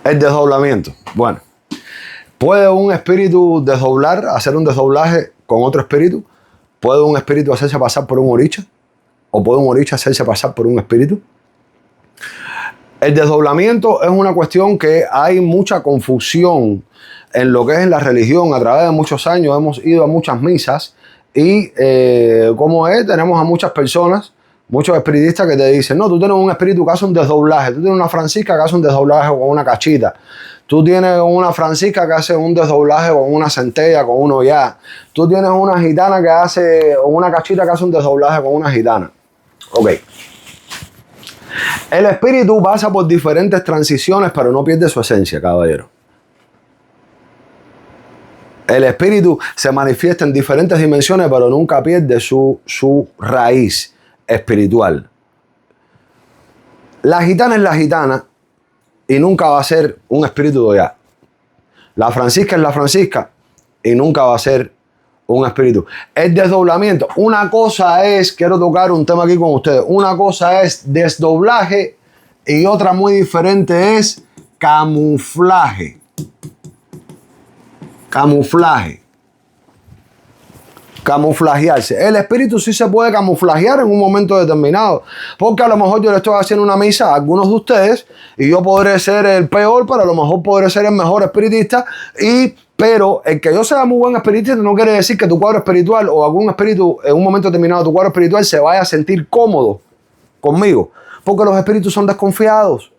El desdoblamiento. Bueno, ¿puede un espíritu desdoblar, hacer un desdoblaje con otro espíritu? ¿Puede un espíritu hacerse pasar por un oricha? ¿O puede un oricha hacerse pasar por un espíritu? El desdoblamiento es una cuestión que hay mucha confusión en lo que es en la religión. A través de muchos años hemos ido a muchas misas y como es, tenemos a muchas personas, muchos espiritistas que te dicen, no, tú tienes un espíritu que hace un desdoblaje, tú tienes una francisca que hace un desdoblaje con una cachita, tú tienes una francisca que hace un desdoblaje con una centella, con un hoyá, tú tienes una gitana que hace, o una cachita que hace un desdoblaje con una gitana. Ok. El espíritu pasa por diferentes transiciones, pero no pierde su esencia, caballero. El espíritu se manifiesta en diferentes dimensiones, pero nunca pierde su raíz espiritual. La gitana es la gitana y nunca va a ser un espíritu de allá. La francisca es la francisca y nunca va a ser un espíritu. El desdoblamiento. Una cosa es, quiero tocar un tema aquí con ustedes. Una cosa es desdoblaje y otra muy diferente es camuflaje. Camuflaje. Camuflajearse. El espíritu sí se puede camuflajear en un momento determinado. Porque a lo mejor yo le estoy haciendo una misa a algunos de ustedes y yo podré ser el peor, pero a lo mejor podré ser el mejor espiritista. Pero el que yo sea muy buen espiritista no quiere decir que tu cuadro espiritual o algún espíritu en un momento determinado de tu cuadro espiritual se vaya a sentir cómodo conmigo. Porque los espíritus son desconfiados.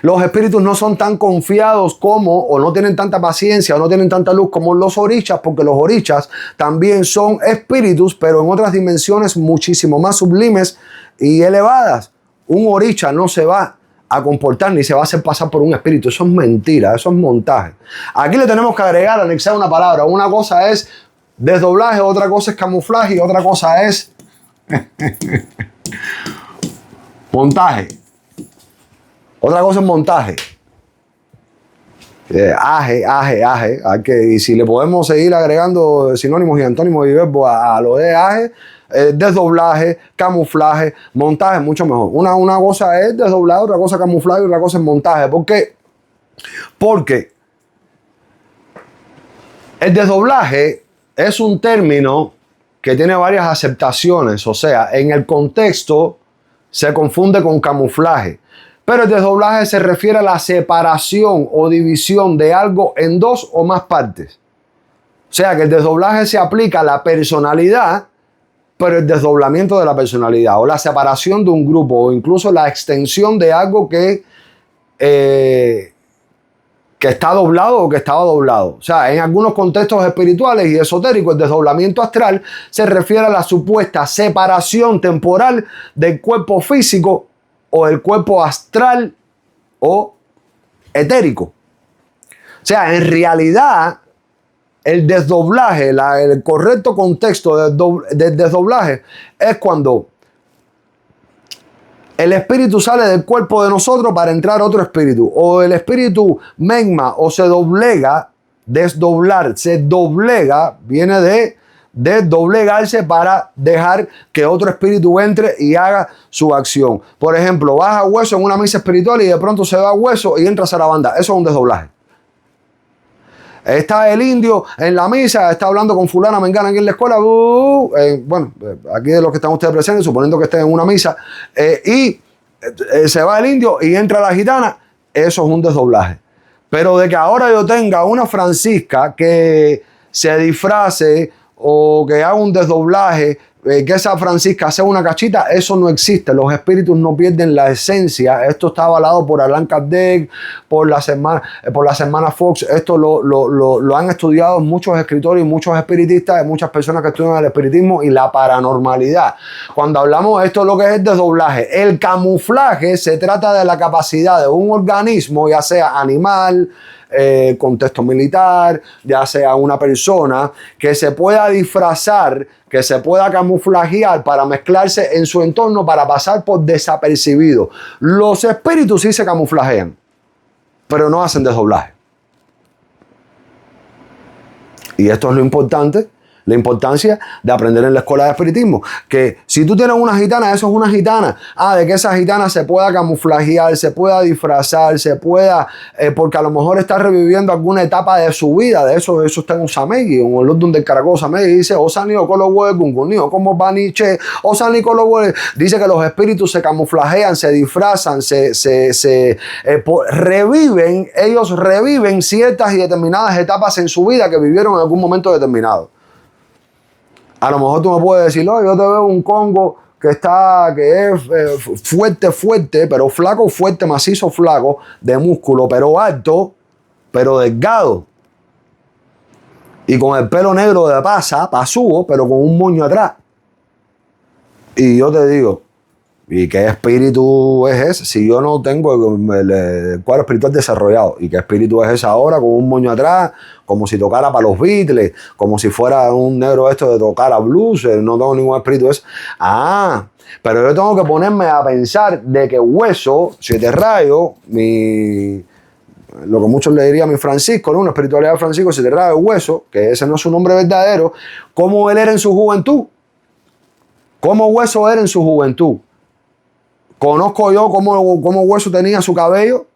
Los espíritus no son tan confiados como, o no tienen tanta paciencia, o no tienen tanta luz como los orichas, porque los orichas también son espíritus, pero en otras dimensiones muchísimo más sublimes y elevadas. Un oricha no se va a comportar ni se va a hacer pasar por un espíritu. Eso es mentira, eso es montaje. Aquí le tenemos que agregar, anexar una palabra. Una cosa es desdoblaje, otra cosa es camuflaje y otra cosa es montaje. Otra cosa es montaje. Aje. Y si le podemos seguir agregando sinónimos y antónimos y verbos a lo de aje, desdoblaje, camuflaje, montaje, mucho mejor. Una cosa es desdoblaje, otra cosa es camuflaje y otra cosa es montaje. ¿Por qué? Porque el desdoblaje es un término que tiene varias aceptaciones. O sea, en el contexto se confunde con camuflaje. Pero el desdoblaje se refiere a la separación o división de algo en dos o más partes. O sea que el desdoblaje se aplica a la personalidad, pero el desdoblamiento de la personalidad o la separación de un grupo o incluso la extensión de algo que está doblado o que estaba doblado. O sea, en algunos contextos espirituales y esotéricos, el desdoblamiento astral se refiere a la supuesta separación temporal del cuerpo físico o el cuerpo astral o etérico. O sea, en realidad, el desdoblaje, el correcto contexto del desdoblaje es cuando el espíritu sale del cuerpo de nosotros para entrar otro espíritu. O el espíritu megma o se doblega, desdoblar, se doblega, viene de doblegarse para dejar que otro espíritu entre y haga su acción. Por ejemplo, vas a Hueso en una misa espiritual y de pronto se va a Hueso y entra a Sarabanda. Eso es un desdoblaje. Está el indio en la misa, está hablando con fulana, mengana aquí en la escuela. Aquí de los que están ustedes presentes, suponiendo que estén en una misa, se va el indio y entra la gitana. Eso es un desdoblaje. Pero de que ahora yo tenga una francisca que se disfrace o que haga un desdoblaje, que esa francisca sea una cachita, eso no existe. Los espíritus no pierden la esencia. Esto está avalado por Allan Kardec, por las hermanas Fox. Esto lo han estudiado muchos escritores y muchos espiritistas, muchas personas que estudian el espiritismo y la paranormalidad. Cuando hablamos de esto, lo que es el desdoblaje, el camuflaje se trata de la capacidad de un organismo, ya sea animal, contexto militar, ya sea una persona, que se pueda disfrazar, que se pueda camuflajear para mezclarse en su entorno, para pasar por desapercibido. Los espíritus sí se camuflajean, pero no hacen desdoblaje. Y esto es lo importante, La importancia de aprender en la escuela de espiritismo. Que si tú tienes una gitana, eso es una gitana. De que esa gitana se pueda camuflajear, se pueda disfrazar, se pueda... porque a lo mejor está reviviendo alguna etapa de su vida. De eso está en Osamegui, en el London del Caracol Osamegui. Dice, Osani Okolowe Gungunio, como Baniche, Osani Okolowe. Dice que los espíritus se camuflajean, se disfrazan, reviven. Ellos reviven ciertas y determinadas etapas en su vida que vivieron en algún momento determinado. A lo mejor tú me puedes decir, yo te veo un Congo que es fuerte, pero flaco, fuerte, macizo, flaco, de músculo, pero alto, pero delgado. Y con el pelo negro de pasúo, pero con un moño atrás. Y yo te digo, ¿y qué espíritu es ese? Si yo no tengo el cuadro espiritual desarrollado. ¿Y qué espíritu es ese ahora con un moño atrás? Como si tocara para los Beatles, como si fuera un negro esto de tocar a blues. No tengo ningún espíritu ese. Pero yo tengo que ponerme a pensar de que Hueso, Siete Rayos, lo que muchos le dirían a mi Francisco, ¿no? Una espiritualidad de Francisco, Siete Rayos, Hueso, que ese no es su nombre verdadero, cómo él era en su juventud. Cómo Hueso era en su juventud. Conozco yo cómo Hueso tenía su cabello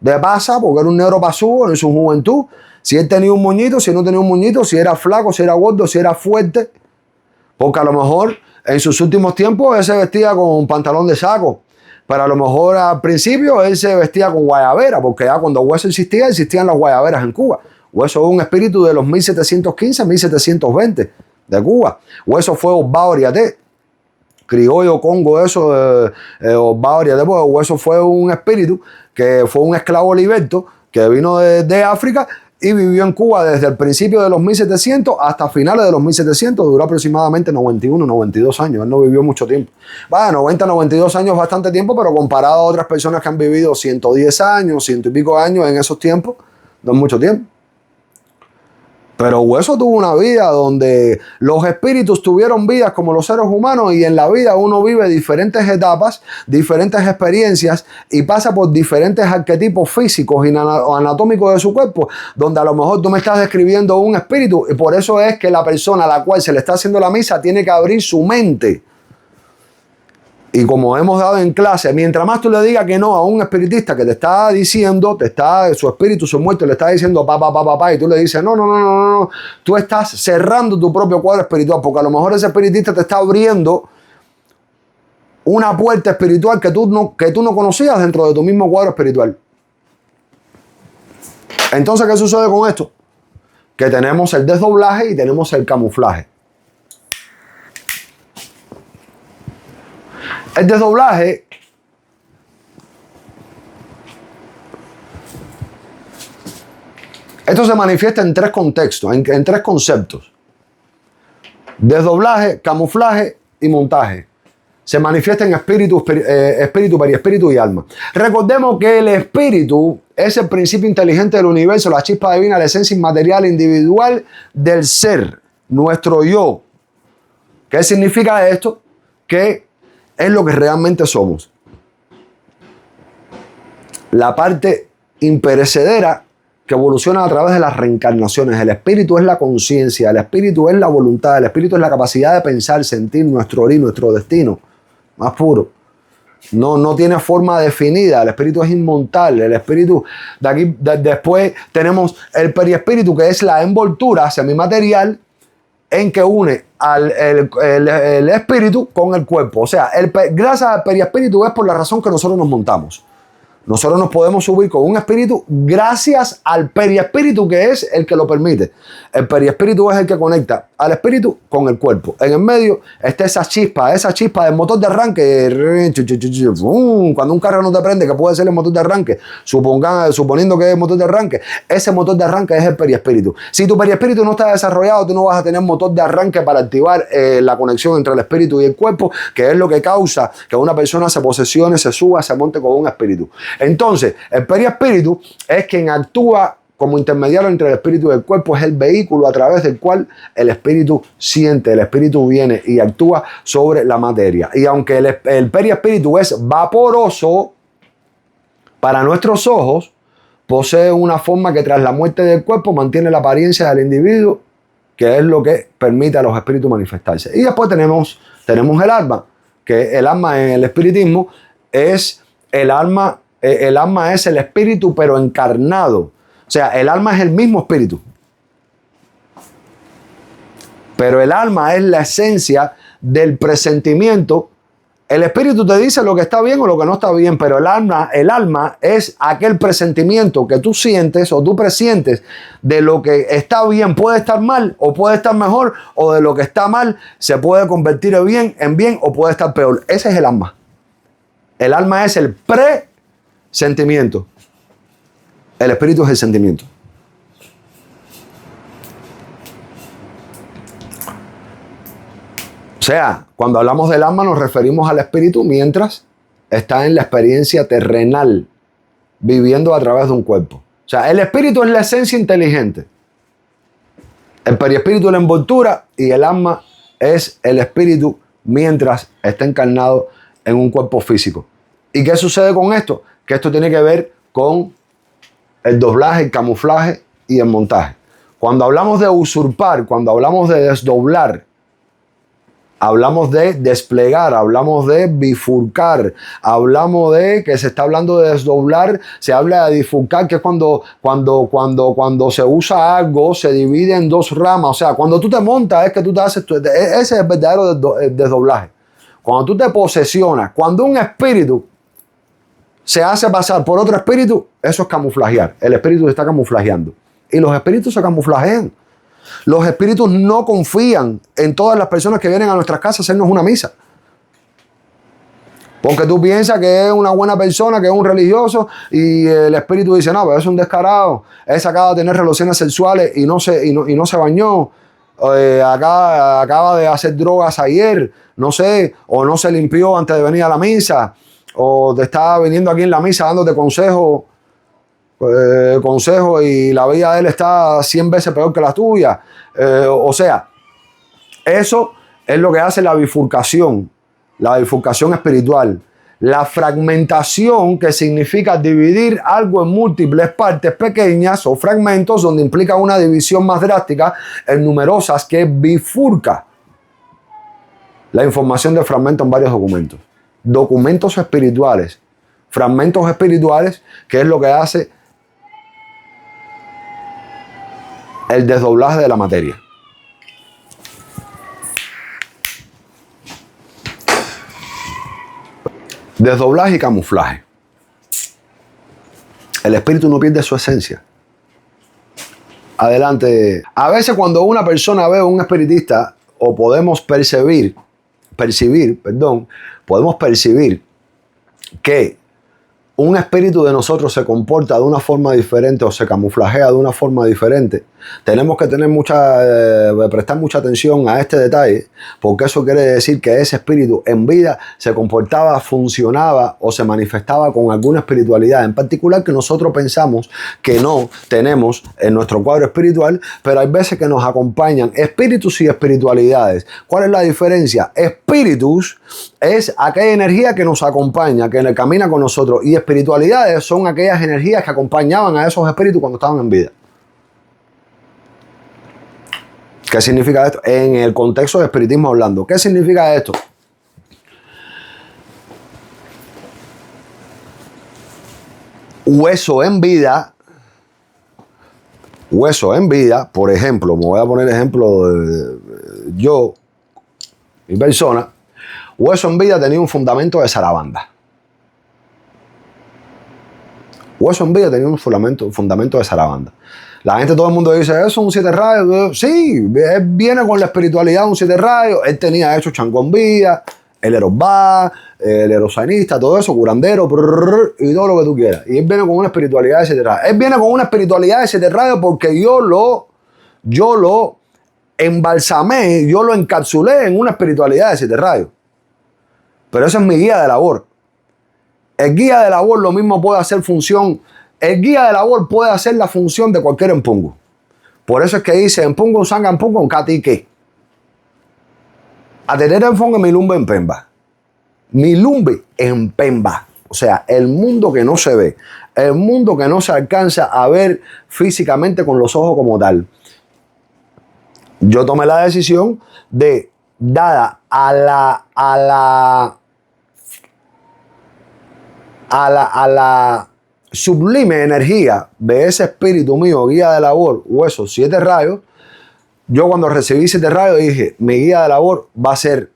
de pasa, porque era un negro pasúo en su juventud. Si él tenía un moñito, si no tenía un moñito, si era flaco, si era gordo, si era fuerte. Porque a lo mejor en sus últimos tiempos él se vestía con pantalón de saco. Pero a lo mejor al principio él se vestía con guayabera, porque ya cuando Hueso existían las guayaberas en Cuba. Hueso es un espíritu de los 1715, 1720 de Cuba. Hueso fue Osvaldo Oriaté. Criollo, Congo, eso, Osvaldo Oriaté, porque Hueso fue un espíritu que fue un esclavo liberto que vino de África y vivió en Cuba desde el principio de los 1700 hasta finales de los 1700, duró aproximadamente 91, 92 años, él no vivió mucho tiempo. 90, 92 años es bastante tiempo, pero comparado a otras personas que han vivido 110 años, 100 y pico años en esos tiempos, no es mucho tiempo. Pero Hueso tuvo una vida donde los espíritus tuvieron vidas como los seres humanos y en la vida uno vive diferentes etapas, diferentes experiencias y pasa por diferentes arquetipos físicos y anatómicos de su cuerpo, donde a lo mejor tú me estás describiendo un espíritu y por eso es que la persona a la cual se le está haciendo la misa tiene que abrir su mente. Y como hemos dado en clase, mientras más tú le digas que no a un espiritista que te está diciendo, su espíritu, su muerto, le está diciendo pa, y tú le dices, no, tú estás cerrando tu propio cuadro espiritual, porque a lo mejor ese espiritista te está abriendo una puerta espiritual que tú no conocías dentro de tu mismo cuadro espiritual. Entonces, ¿qué sucede con esto? Que tenemos el desdoblaje y tenemos el camuflaje. El desdoblaje esto se manifiesta en tres contextos, en tres conceptos. Desdoblaje, camuflaje y montaje. Se manifiesta en espíritu, periespíritu y alma. Recordemos que el espíritu es el principio inteligente del universo, la chispa divina, la esencia inmaterial individual del ser, nuestro yo. ¿Qué significa esto? Que es lo que realmente somos. La parte imperecedera que evoluciona a través de las reencarnaciones. El espíritu es la conciencia, el espíritu es la voluntad, el espíritu es la capacidad de pensar, sentir nuestro origen, nuestro destino más puro. No tiene forma definida, el espíritu es inmortal, el espíritu después tenemos el periespíritu, que es la envoltura semimaterial en que une el espíritu con el cuerpo. O sea, gracias al periespíritu es por la razón que nosotros nos montamos. Nosotros nos podemos subir con un espíritu gracias al periespíritu, que es el que lo permite. El periespíritu es el que conecta al espíritu con el cuerpo. En el medio está esa chispa del motor de arranque. Cuando un carro no te prende, que puede ser el motor de arranque, suponiendo que es el motor de arranque, ese motor de arranque es el periespíritu. Si tu periespíritu no está desarrollado, tú no vas a tener motor de arranque para activar la conexión entre el espíritu y el cuerpo, que es lo que causa que una persona se posesione, se suba, se monte con un espíritu. Entonces, el periespíritu es quien actúa como intermediario entre el espíritu y el cuerpo, es el vehículo a través del cual el espíritu siente, el espíritu viene y actúa sobre la materia. Y aunque el periespíritu es vaporoso, para nuestros ojos, posee una forma que tras la muerte del cuerpo mantiene la apariencia del individuo que es lo que permite a los espíritus manifestarse. Y después tenemos el alma, que el alma en el espiritismo es el alma es el espíritu pero encarnado. O sea, el alma es el mismo espíritu. Pero el alma es la esencia del presentimiento. El espíritu te dice lo que está bien o lo que no está bien, pero el alma es aquel presentimiento que tú sientes o tú presientes de lo que está bien puede estar mal o puede estar mejor, o de lo que está mal se puede convertir en bien o puede estar peor. Ese es el alma. El alma es el presentimiento. El espíritu es el sentimiento. O sea, cuando hablamos del alma nos referimos al espíritu mientras está en la experiencia terrenal, viviendo a través de un cuerpo. O sea, el espíritu es la esencia inteligente. El perispíritu es la envoltura y el alma es el espíritu mientras está encarnado en un cuerpo físico. ¿Y qué sucede con esto? Que esto tiene que ver con el doblaje, el camuflaje y el montaje. Cuando hablamos de usurpar, cuando hablamos de desdoblar, hablamos de desplegar, hablamos de bifurcar, hablamos de que se está hablando de desdoblar, se habla de bifurcar, que es cuando se usa algo, se divide en dos ramas. O sea, cuando tú te montas es que tú te haces, ese es el verdadero desdoblaje. Cuando tú te posesionas, cuando un espíritu se hace pasar por otro espíritu, eso es camuflajear. El espíritu se está camuflajeando. Y los espíritus se camuflajean. Los espíritus no confían en todas las personas que vienen a nuestras casas a hacernos una misa. Porque tú piensas que es una buena persona, que es un religioso, y el espíritu dice, no, pero es un descarado. Ese acaba de tener relaciones sexuales y no se bañó. Acaba de hacer drogas ayer, no sé, o no se limpió antes de venir a la misa, o te está viniendo aquí en la misa dándote consejos y la vida de él está 100 veces peor que la tuya. O sea, eso es lo que hace la bifurcación espiritual. La fragmentación, que significa dividir algo en múltiples partes pequeñas o fragmentos, donde implica una división más drástica en numerosas, que bifurca la información de fragmentos en varios documentos. Documentos espirituales, fragmentos espirituales, que es lo que hace el desdoblaje de la materia. Desdoblaje y camuflaje. El espíritu no pierde su esencia. Adelante. A veces cuando una persona ve a un espiritista, o podemos percibir que un espíritu de nosotros se comporta de una forma diferente o se camuflajea de una forma diferente, tenemos que prestar mucha atención a este detalle, porque eso quiere decir que ese espíritu en vida se comportaba, funcionaba o se manifestaba con alguna espiritualidad en particular que nosotros pensamos que no tenemos en nuestro cuadro espiritual, pero hay veces que nos acompañan espíritus y espiritualidades. ¿Cuál es la diferencia? Espíritus es aquella energía que nos acompaña, que camina con nosotros, y espiritualidades son aquellas energías que acompañaban a esos espíritus cuando estaban en vida. ¿Qué significa esto? En el contexto de espiritismo hablando, ¿qué significa esto? Hueso en vida, por ejemplo, me voy a poner ejemplo de yo, mi persona. Hueso en vida tenía un fundamento de zarabanda. Hueso en vida tenía un fundamento de zarabanda. La gente, todo el mundo dice, eso es un 7 rayos. Sí, él viene con la espiritualidad de un 7 rayos. Él tenía hecho Changó en vida, el Erosbá, el Erosanista, todo eso, curandero, y todo lo que tú quieras. Y él viene con una espiritualidad de 7 rayos. Él viene con una espiritualidad de 7 rayos porque yo lo embalsamé, yo lo encapsulé en una espiritualidad de 7 rayos. Pero esa es mi guía de labor. El guía de labor lo mismo puede hacer función. El guía de labor puede hacer la función de cualquier empungo. Por eso es que dice empungo, sanga, empungo, catique. A tener enfongue mi lumbe en pemba. Mi lumbe en pemba. O sea, el mundo que no se ve. El mundo que no se alcanza a ver físicamente con los ojos como tal. Yo tomé la decisión de, dada a la sublime energía de ese espíritu mío, guía de labor, o esos 7 rayos, yo cuando recibí 7 rayos dije, mi guía de labor va a ser,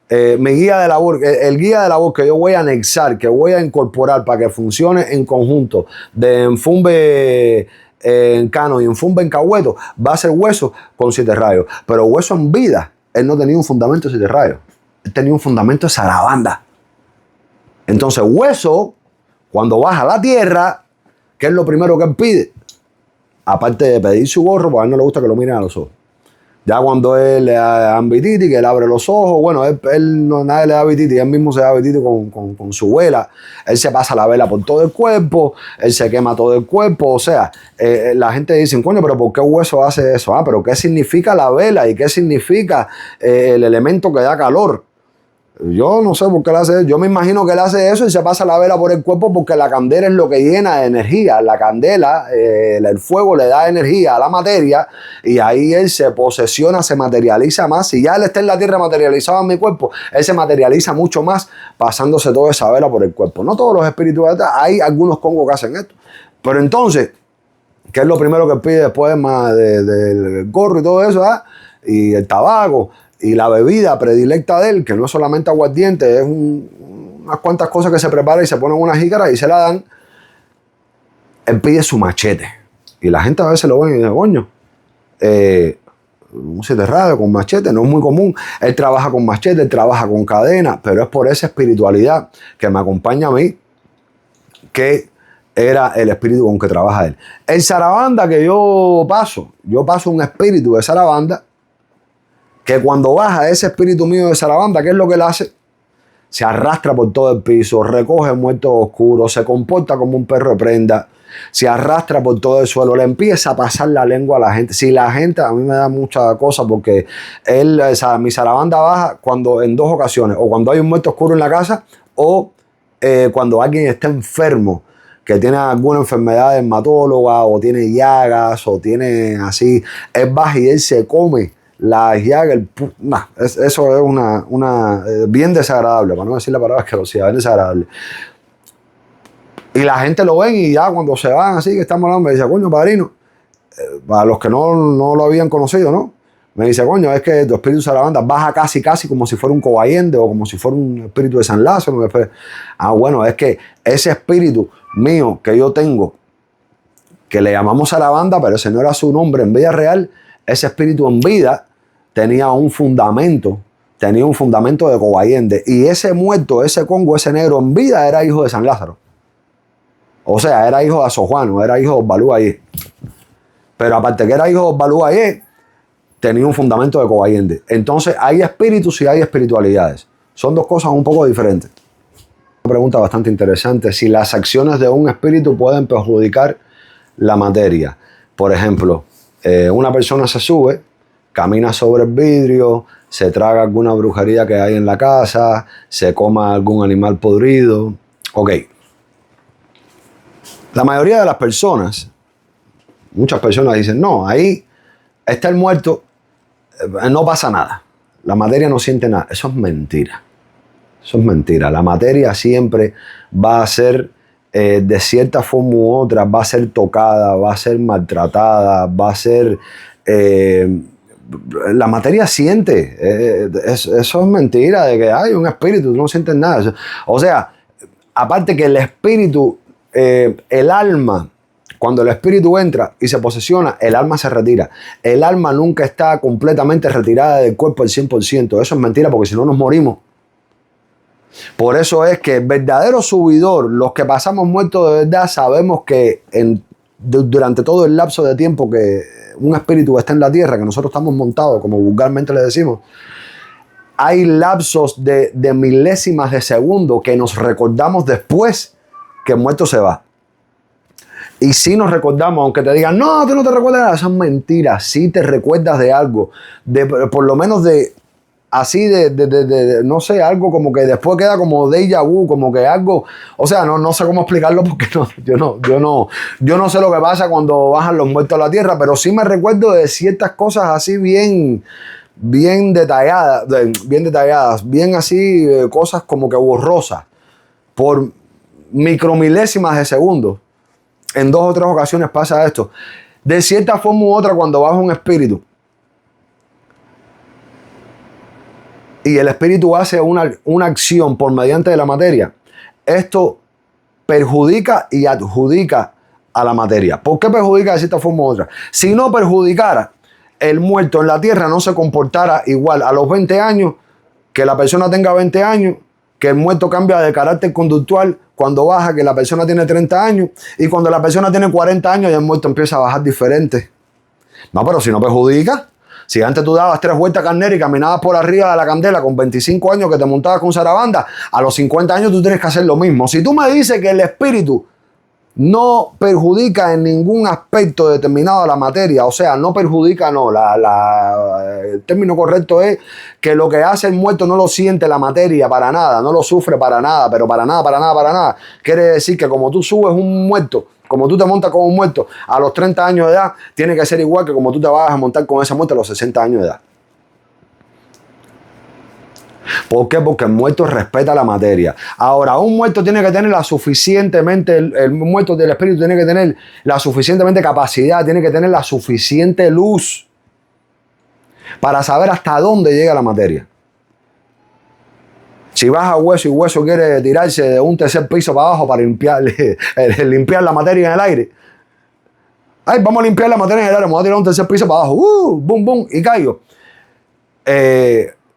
mi guía de labor, el guía de labor que yo voy a anexar, que voy a incorporar para que funcione en conjunto de Enfumbe en Cano y Enfumbe en Cahueto, va a ser Hueso con 7 rayos. Pero Hueso en vida, él no tenía un fundamento de 7 rayos, él tenía un fundamento de Sarabanda. Entonces Hueso, cuando baja a la tierra, ¿qué es lo primero que él pide? Aparte de pedir su gorro, porque a él no le gusta que lo miren a los ojos. Ya cuando él le da ambititi, que él abre los ojos, bueno, él no, nadie le da ambititi, él mismo se da ambititi con su vela, él se pasa la vela por todo el cuerpo, él se quema todo el cuerpo, o sea, la gente dice, coño, pero ¿por qué Hueso hace eso? Ah, pero ¿qué significa la vela y qué significa el elemento que da calor? Yo no sé por qué él hace eso. Yo me imagino que él hace eso y se pasa la vela por el cuerpo porque la candela es lo que llena de energía. La candela, el fuego le da energía a la materia y ahí él se posesiona, se materializa más. Si ya él está en la tierra materializado en mi cuerpo, él se materializa mucho más pasándose toda esa vela por el cuerpo. No todos los espíritus, hay algunos congos que hacen esto. Pero entonces, ¿qué es lo primero que pide después del gorro y todo eso? Y el tabaco. Y la bebida predilecta de él, que no es solamente aguardiente, es unas cuantas cosas que se prepara y se ponen en una jícara y se la dan. Él pide su machete. Y la gente a veces lo ve y dice, coño, un 7 radio con machete, no es muy común. Él trabaja con machete, él trabaja con cadena, pero es por esa espiritualidad que me acompaña a mí, que era el espíritu con que trabaja él. El Sarabanda que yo paso un espíritu de Sarabanda, que cuando baja ese espíritu mío de Sarabanda, ¿qué es lo que él hace? Se arrastra por todo el piso, recoge muertos oscuros, se comporta como un perro de prenda, se arrastra por todo el suelo, le empieza a pasar la lengua a la gente. Si la gente, a mí me da mucha cosa porque mi Sarabanda baja en 2 ocasiones, o cuando hay un muerto oscuro en la casa, o cuando alguien está enfermo, que tiene alguna enfermedad dermatóloga, o tiene llagas, o tiene así, él baja y él se come la llaga, eso es una bien desagradable, para no decir la palabra asquerosidad, bien desagradable. Y la gente lo ven y ya cuando se van así, que estamos hablando, me dice, coño, padrino, para los que no lo habían conocido, ¿no? Me dice, coño, es que tu espíritu Sarabanda baja casi como si fuera un cobayende o como si fuera un espíritu de San Lázaro. Bueno, es que ese espíritu mío que yo tengo, que le llamamos Sarabanda, pero ese no era su nombre en vida real, ese espíritu en vida tenía un fundamento de cobayende. Y ese muerto, ese congo, ese negro en vida era hijo de San Lázaro. O sea, era hijo de Asojuano, era hijo de Osvalú Ayé. Pero aparte que era hijo de Osvalú Ayé, tenía un fundamento de cobayende. Entonces hay espíritus y hay espiritualidades. Son 2 cosas un poco diferentes. Una pregunta bastante interesante. Si las acciones de un espíritu pueden perjudicar la materia. Por ejemplo, una persona se sube, camina sobre el vidrio, se traga alguna brujería que hay en la casa, se coma algún animal podrido. Ok. La mayoría de las personas, muchas personas dicen, no, ahí está el muerto, no pasa nada. La materia no siente nada. Eso es mentira. Eso es mentira. La materia siempre va a ser, de cierta forma u otra, va a ser tocada, va a ser maltratada, va a ser... la materia siente, eso es mentira, de que hay un espíritu, tú no sientes nada. O sea, aparte que el espíritu, el alma, cuando el espíritu entra y se posesiona, el alma se retira. El alma nunca está completamente retirada del cuerpo al 100%. Eso es mentira porque si no nos morimos. Por eso es que el verdadero subidor, los que pasamos muertos de verdad, sabemos que durante todo el lapso de tiempo que un espíritu está en la tierra, que nosotros estamos montados, como vulgarmente le decimos, hay lapsos de milésimas de segundo que nos recordamos después que el muerto se va. Y si nos recordamos, aunque te digan, no, tú no te recuerdas de nada, eso es mentira. Sí te recuerdas de algo, por lo menos de así no sé, algo como que después queda como déjà vu, como que algo, o sea, no sé cómo explicarlo porque yo no sé lo que pasa cuando bajan los muertos a la tierra, pero sí me recuerdo de ciertas cosas así bien detalladas, bien así, cosas como que borrosas, por micromilésimas de segundo. En 2 o 3 ocasiones pasa esto. De cierta forma u otra, cuando baja un espíritu y el espíritu hace una acción por mediante de la materia, esto perjudica y adjudica a la materia. ¿Por qué perjudica de cierta forma u otra? Si no perjudicara, el muerto en la tierra no se comportara igual a los 20 años, que la persona tenga 20 años, que el muerto cambia de carácter conductual cuando baja, que la persona tiene 30 años, y cuando la persona tiene 40 años, ya el muerto empieza a bajar diferente. No, pero si no perjudica. Si antes tú dabas 3 vueltas carnera y caminabas por arriba de la candela con 25 años que te montabas con zarabanda, a los 50 años tú tienes que hacer lo mismo. Si tú me dices que el espíritu no perjudica en ningún aspecto determinado a la materia, o sea, no perjudica, no, el término correcto es que lo que hace el muerto no lo siente la materia para nada, no lo sufre para nada, pero para nada. Quiere decir que como tú subes un muerto, como tú te montas con un muerto a los 30 años de edad, tiene que ser igual que como tú te vas a montar con ese muerto a los 60 años de edad. ¿Por qué? Porque el muerto respeta la materia. Ahora, un muerto tiene que tener el muerto del espíritu tiene que tener la suficientemente capacidad, tiene que tener la suficiente luz para saber hasta dónde llega la materia. Si vas a Hueso y Hueso quiere tirarse de un 3er piso para abajo para limpiar la materia en el aire. Ay, vamos a limpiar la materia en el aire, vamos a tirar un 3er piso para abajo. Bum, bum, y caigo.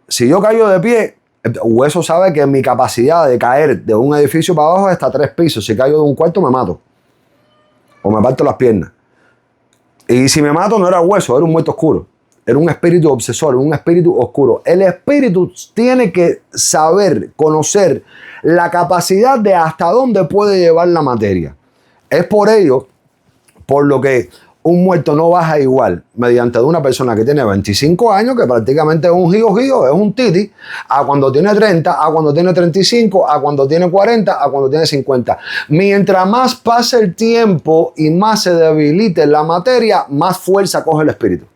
Si yo caigo de pie, Hueso sabe que mi capacidad de caer de un edificio para abajo es hasta 3 pisos. Si caigo de un cuarto, me mato. O me parto las piernas. Y si me mato, no era Hueso, era un muerto oscuro. Era un espíritu obsesor, un espíritu oscuro. El espíritu tiene que saber, conocer la capacidad de hasta dónde puede llevar la materia. Es por ello, por lo que un muerto no baja igual mediante de una persona que tiene 25 años, que prácticamente es un gío, es un titi, a cuando tiene 30, a cuando tiene 35, a cuando tiene 40, a cuando tiene 50. Mientras más pase el tiempo y más se debilite la materia, más fuerza coge el espíritu.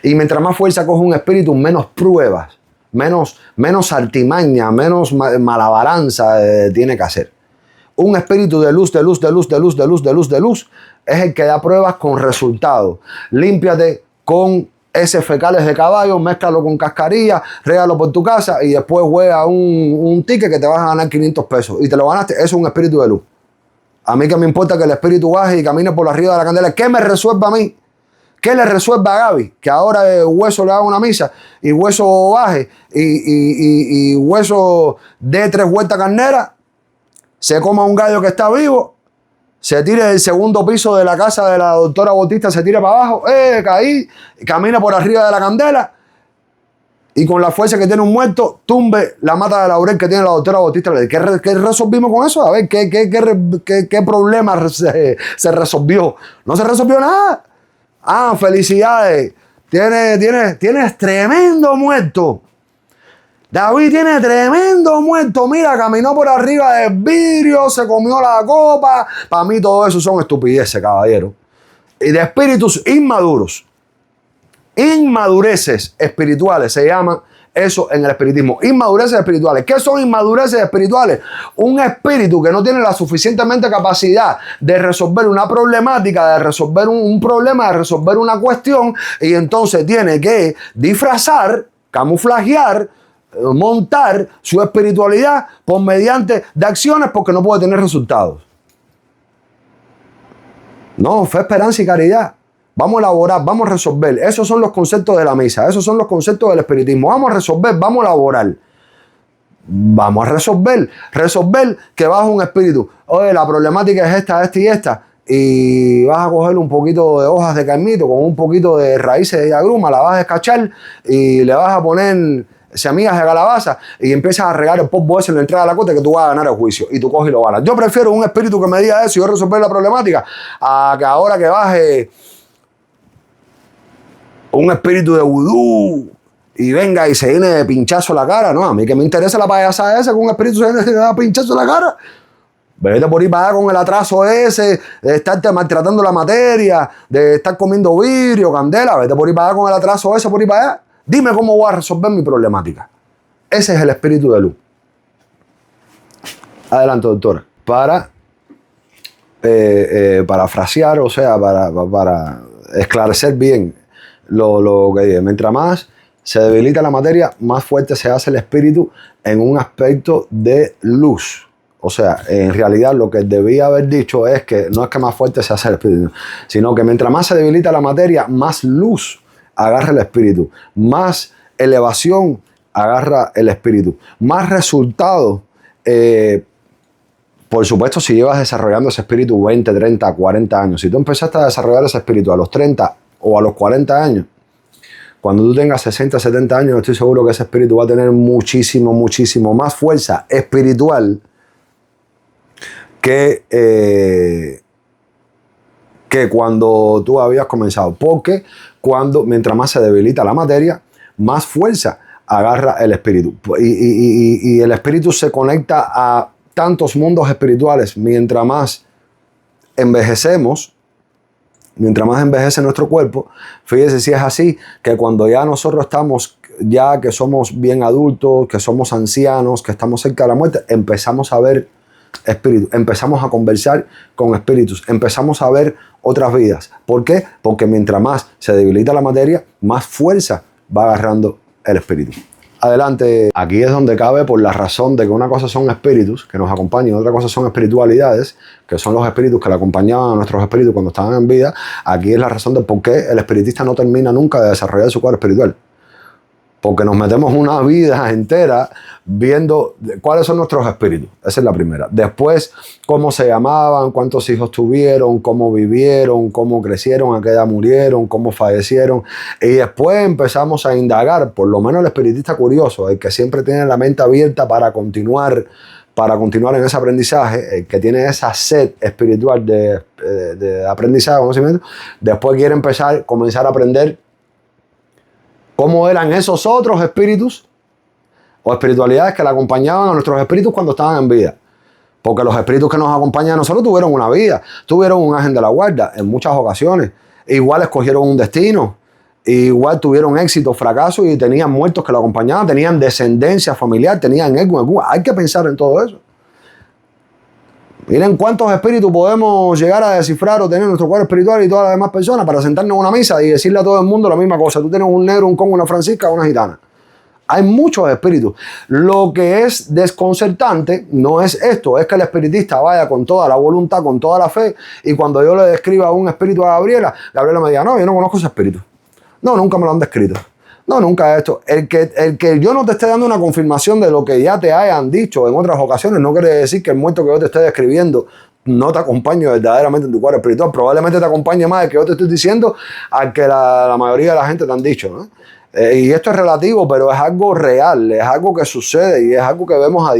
Y mientras más fuerza coge un espíritu, menos pruebas, menos artimaña, menos malabaranza tiene que hacer. Un espíritu de luz es el que da pruebas con resultados. Límpiate con heces fecales de caballo, mézclalo con cascarilla, régalo por tu casa y después juega un ticket que te vas a ganar 500 pesos. Y te lo ganaste, eso es un espíritu de luz. A mí que me importa que el espíritu baje y camine por arriba de la candela. ¿Qué me resuelve a mí? ¿Qué le resuelve a Gaby? Que ahora Hueso le haga una misa y Hueso baje y Hueso dé 3 vueltas carnera, se coma un gallo que está vivo, se tire del 2.º piso de la casa de la doctora Bautista, se tire para abajo, caí, camina por arriba de la candela y con la fuerza que tiene un muerto, tumbe la mata de laurel que tiene la doctora Bautista. ¿Qué resolvimos con eso? A ver, ¿qué problema se resolvió? No se resolvió nada. Ah, felicidades. Tienes tremendo muerto. David tiene tremendo muerto. Mira, caminó por arriba del vidrio, se comió la copa. Para mí todo eso son estupideces, caballero. Y de espíritus inmaduros. Inmadureces espirituales se llama eso en el espiritismo. Inmadureces espirituales. ¿Qué son inmadureces espirituales? Un espíritu que no tiene la suficientemente capacidad de resolver una problemática, de resolver un problema, de resolver una cuestión, y entonces tiene que disfrazar, camuflajear, montar su espiritualidad por mediante de acciones porque no puede tener resultados. No, fe, esperanza y caridad. Vamos a elaborar, vamos a resolver. Esos son los conceptos de la misa, esos son los conceptos del espiritismo. Vamos a resolver, vamos a elaborar. Vamos a resolver que baja un espíritu. Oye, la problemática es esta y esta. Y vas a coger un poquito de hojas de carmito con un poquito de raíces de agruma, la vas a descachar y le vas a poner semillas de calabaza y empiezas a regar el polvo ese en la entrada de la corte que tú vas a ganar el juicio y tú coges y lo ganas. Yo prefiero un espíritu que me diga eso y yo resolver la problemática a que ahora que baje un espíritu de vudú y venga y se llene de pinchazo la cara. No, a mí que me interesa la payasada esa, que un espíritu se da pinchazo la cara. Vete por ir para allá con el atraso ese, de estarte maltratando la materia, de estar comiendo vidrio, candela. Vete por ir para allá con el atraso ese, por ir para allá. Dime cómo voy a resolver mi problemática. Ese es el espíritu de luz. Adelante, doctora. Para parafrasear, o sea, para esclarecer bien lo que dije. Mientras más se debilita la materia, más fuerte se hace el espíritu en un aspecto de luz. O sea, en realidad lo que debía haber dicho es que no es que más fuerte se hace el espíritu, sino que mientras más se debilita la materia, más luz agarra el espíritu, más elevación agarra el espíritu, más resultado. Por supuesto, si llevas desarrollando ese espíritu 20, 30, 40 años, si tú empezaste a desarrollar ese espíritu a los 30 o a los 40 años, cuando tú tengas 60, 70 años, estoy seguro que ese espíritu va a tener muchísimo más fuerza espiritual que cuando tú habías comenzado. Porque mientras más se debilita la materia, más fuerza agarra el espíritu. Y el espíritu se conecta a tantos mundos espirituales. Mientras más envejecemos, mientras más envejece nuestro cuerpo, fíjese si es así, que cuando ya nosotros estamos, ya que somos bien adultos, que somos ancianos, que estamos cerca de la muerte, empezamos a ver espíritus, empezamos a conversar con espíritus, empezamos a ver otras vidas. ¿Por qué? Porque mientras más se debilita la materia, más fuerza va agarrando el espíritu. Adelante. Aquí es donde cabe, por la razón de que una cosa son espíritus que nos acompañan, otra cosa son espiritualidades, que son los espíritus que le acompañaban a nuestros espíritus cuando estaban en vida. Aquí es la razón de por qué el espiritista no termina nunca de desarrollar su cuadro espiritual. Porque nos metemos una vida entera viendo cuáles son nuestros espíritus. Esa es la primera. Después, cómo se llamaban, cuántos hijos tuvieron, cómo vivieron, cómo crecieron, a qué edad murieron, cómo fallecieron. Y después empezamos a indagar, por lo menos el espiritista curioso, el que siempre tiene la mente abierta para continuar en ese aprendizaje, el que tiene esa sed espiritual de aprendizaje, conocimiento, después quiere comenzar a aprender cómo eran esos otros espíritus o espiritualidades que le acompañaban a nuestros espíritus cuando estaban en vida. Porque los espíritus que nos acompañan a nosotros tuvieron una vida, tuvieron un ángel de la guarda en muchas ocasiones. Igual escogieron un destino, igual tuvieron éxito, fracaso y tenían muertos que lo acompañaban, tenían descendencia familiar, tenían ego. Hay que pensar en todo eso. Miren cuántos espíritus podemos llegar a descifrar o tener en nuestro cuadro espiritual y todas las demás personas para sentarnos en una misa y decirle a todo el mundo la misma cosa. Tú tienes un negro, un congo, una francisca, una gitana. Hay muchos espíritus. Lo que es desconcertante no es esto, es que el espiritista vaya con toda la voluntad, con toda la fe, y cuando yo le describa un espíritu a Gabriela me diga, no, yo no conozco ese espíritu. No, nunca me lo han descrito. No, nunca esto. El que yo no te esté dando una confirmación de lo que ya te hayan dicho en otras ocasiones no quiere decir que el muerto que yo te esté describiendo no te acompañe verdaderamente en tu cuadro espiritual. Probablemente te acompañe más el que yo te estoy diciendo al que la mayoría de la gente te han dicho, ¿no? Y esto es relativo, pero es algo real, es algo que sucede y es algo que vemos a diario.